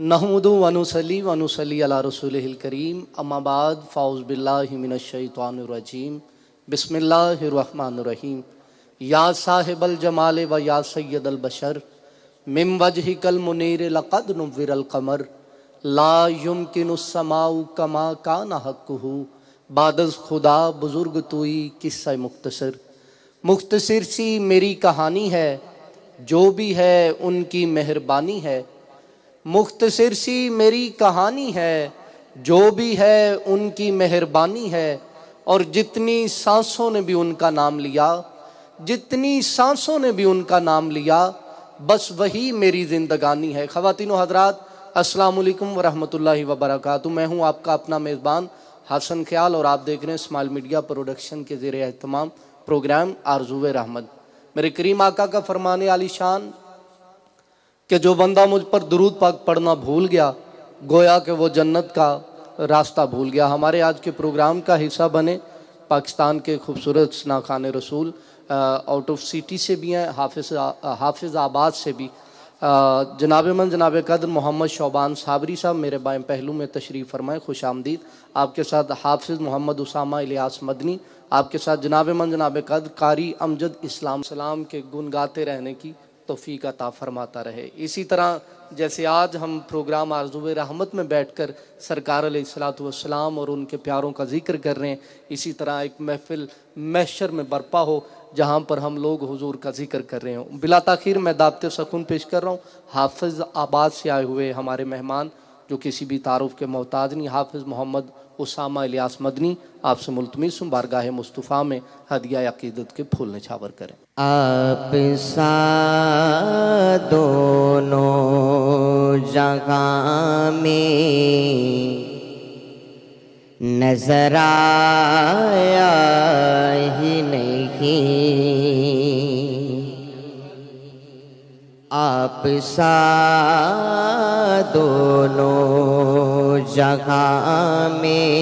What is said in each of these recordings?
नहमुदु व नुसल्ली अला रसूलिहिल करीम अम्मा बाद फ़ाउज़ बिल्लाहि मिनश शैतानिर रजीम बिस्मिल्लाहिर रहमानिर रहीम। या साहिबल जमाल व या सय्यदल बशर मिन वजहिकल मुनीर लक़द नुव्विरल क़मर ला युमकिनुस समाउ कमा काना हक़्क़ुहु बादज़ खुदा बुज़ुर्ग तूई किस्सा मुख्तसर सी मेरी कहानी है, जो भी है उनकी मेहरबानी है। मुख्तसर सी मेरी कहानी है, जो भी है उनकी मेहरबानी है। और जितनी सांसों ने भी उनका नाम लिया, जितनी सांसों ने भी उनका नाम लिया, बस वही मेरी ज़िंदगानी है। ख़वातीन व हज़रात, अस्सलाम वालेकुम व रहमतुल्लाहि व बरकातुहू। मैं हूँ आपका अपना मेज़बान हसन ख्याल और आप देख रहे हैं स्माइल मीडिया प्रोडक्शन के ज़ेरे एहतमाम प्रोग्राम आरज़ूए रहमत। मेरे करीम आका का फरमाने आली शान कि जो बंदा मुझ पर दुरूद पाक पढ़ना भूल गया, गोया कि वो जन्नत का रास्ता भूल गया। हमारे आज के प्रोग्राम का हिस्सा बने पाकिस्तान के खूबसूरत शनाखान रसूल, आउट ऑफ सिटी से भी हैं, हाफिज़ आबाद से भी। जनाब मन जनाब कदर मोहम्मद शोबान साबरी साहब मेरे बाएं पहलू में तशरीफ़ फरमाएँ, खुश आमदीद। आपके साथ हाफिज़ मोहम्मद उसामा इलियास मदनी, आपके साथ जनाब मन जनाब कदर कारी अमजद इस्लाम सलाम के गुन गाते रहने की तौफीक अता फरमाता रहे। इसी तरह जैसे आज हम प्रोग्राम आरज़ूए रहमत में बैठकर सरकार अलैहिस्सलातु वस्सलाम और उनके प्यारों का जिक्र कर रहे हैं, इसी तरह एक महफिल महशर में बर्पा हो जहाँ पर हम लोग हुजूर का जिक्र कर रहे हों। बिला ताखीर मैं दावत सकून पेश कर रहा हूँ हाफिज़ आबाद से आए हुए हमारे मेहमान, जो किसी भी तारुफ के मोहताज नहीं, हाफिज़ मोहम्मद उसामा इलियास मदनी। आपसे मुल्तमिस हूँ बारगाह मुस्तफ़ा में हदिया अक़ीदत के फूल निछावर करें। आप सा दोनों जगह में नजर आया ही नहीं, आप सा दोनों जगह में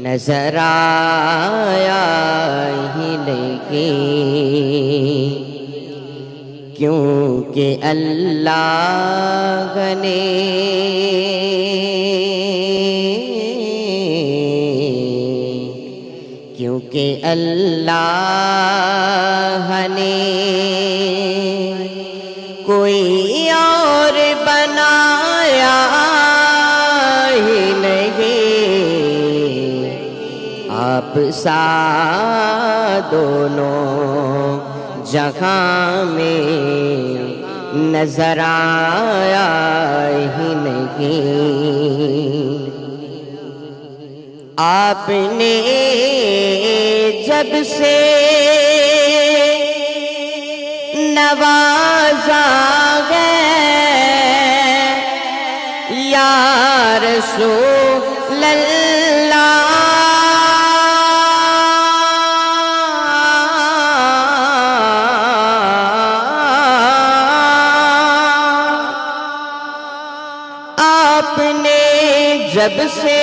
नजर आया ही नहीं, क्योंकि अल्लाह ने कोई और बनाया ही नहीं, आप सा दोनों जगह में नजर आया ही नहीं। आपने जब से नवाजा है या रसूल अल्लाह, आपने जब से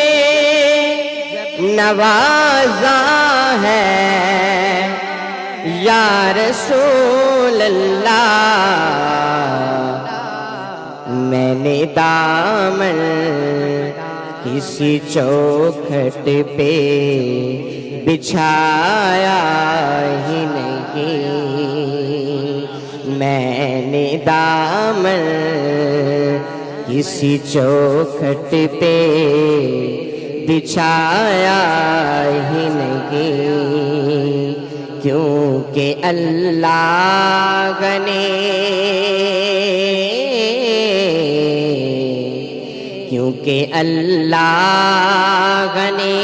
नवाजा है या रसूल अल्लाह, मैंने दामन किसी चौखट पे बिछाया ही नहीं, मैंने दामन किसी चौखट पे बिछाया ही नहीं, क्योंकि अल्लाह ने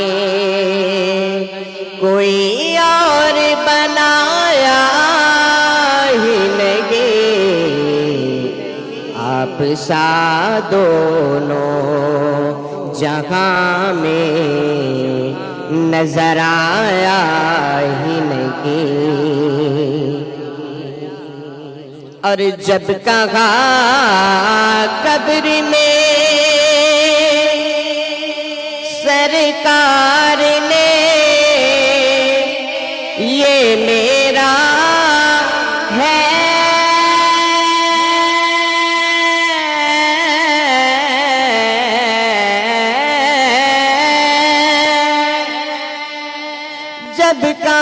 कोई और बनाया ही नहीं, आप सा दोनों जगह में नजर आया ही नहीं। और जब कहा कब्र में सरकार ने ये मेरा है,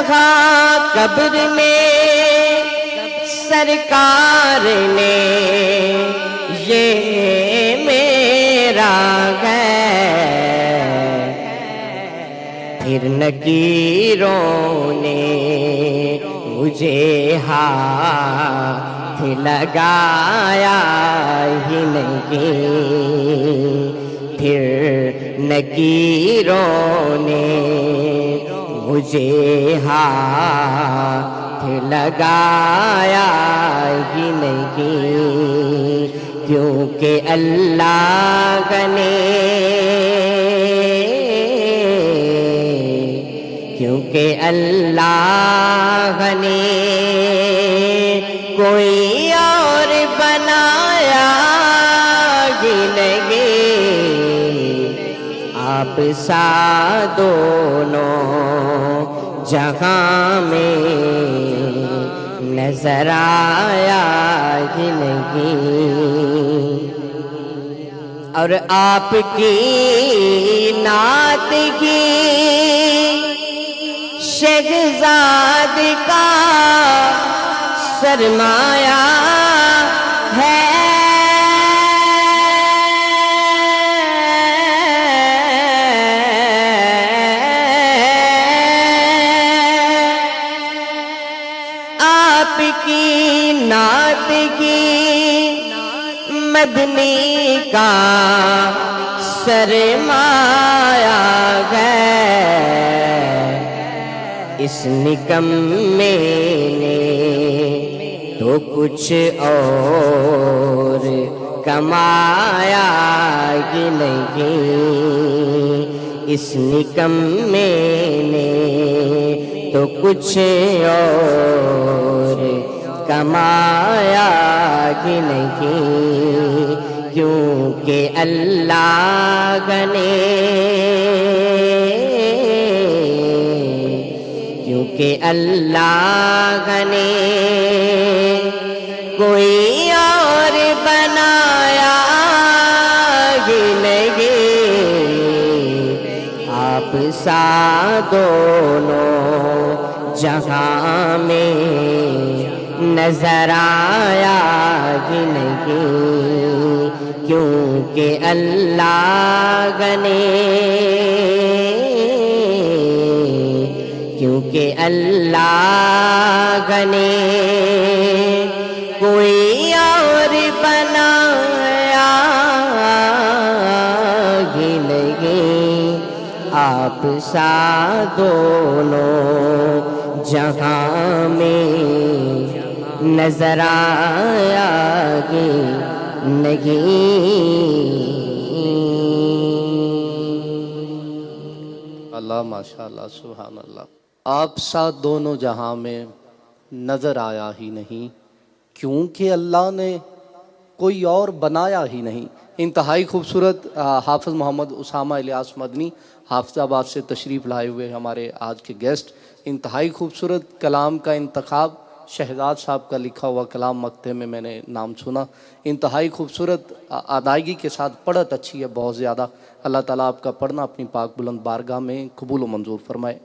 کہا قبر میں سرکار نے یہ میرا ہے، پھر نکیروں نے مجھے ہاتھ لگایا ہی نہیں، پھر نکیروں نے مجھے ہاتھ لگایا ہی نہیں، کیونکہ اللہ نے اللہ نے کوئی اور بنایا ہی نہیں، آپ سا دونوں جہاں میں نظر آیا ہی نہیں، اور آپ کی نعت کی شہزاد کا سرمایہ ہے، آپ کی نعت کی مدنی کا سرمایہ ہے، اس نکمے نے تو کچھ اور کمایا ہی نہیں، اس نکمے نے تو کچھ اور کمایا ہی نہیں، کیونکہ اللہ نے اللہ نے کوئی اور بنایا ہی نہیں، آپ سا دونوں جہاں میں نظر آیا ہی نہیں، کیونکہ اللہ نے اللہ نے کوئی اور بنایا ہی نہیں، آپ سا دونوں جہاں میں نظر آیا ہی نہیں۔ اللہ ماشاء اللہ سبحان اللہ۔ آپ سا دونوں جہاں میں نظر آیا ہی نہیں، کیونکہ اللہ نے کوئی اور بنایا ہی نہیں۔ انتہائی خوبصورت حافظ محمد اسامہ الیاس مدنی حافظ آباد سے تشریف لائے ہوئے ہمارے آج کے گیسٹ، انتہائی خوبصورت کلام کا انتخاب، شہزاد صاحب کا لکھا ہوا کلام مقطع میں نے نام سنا، انتہائی خوبصورت ادائیگی کے ساتھ، پڑھت اچھی ہے بہت زیادہ۔ اللہ تعالیٰ آپ کا پڑھنا اپنی پاک بلند بارگاہ میں قبول و منظور فرمائے۔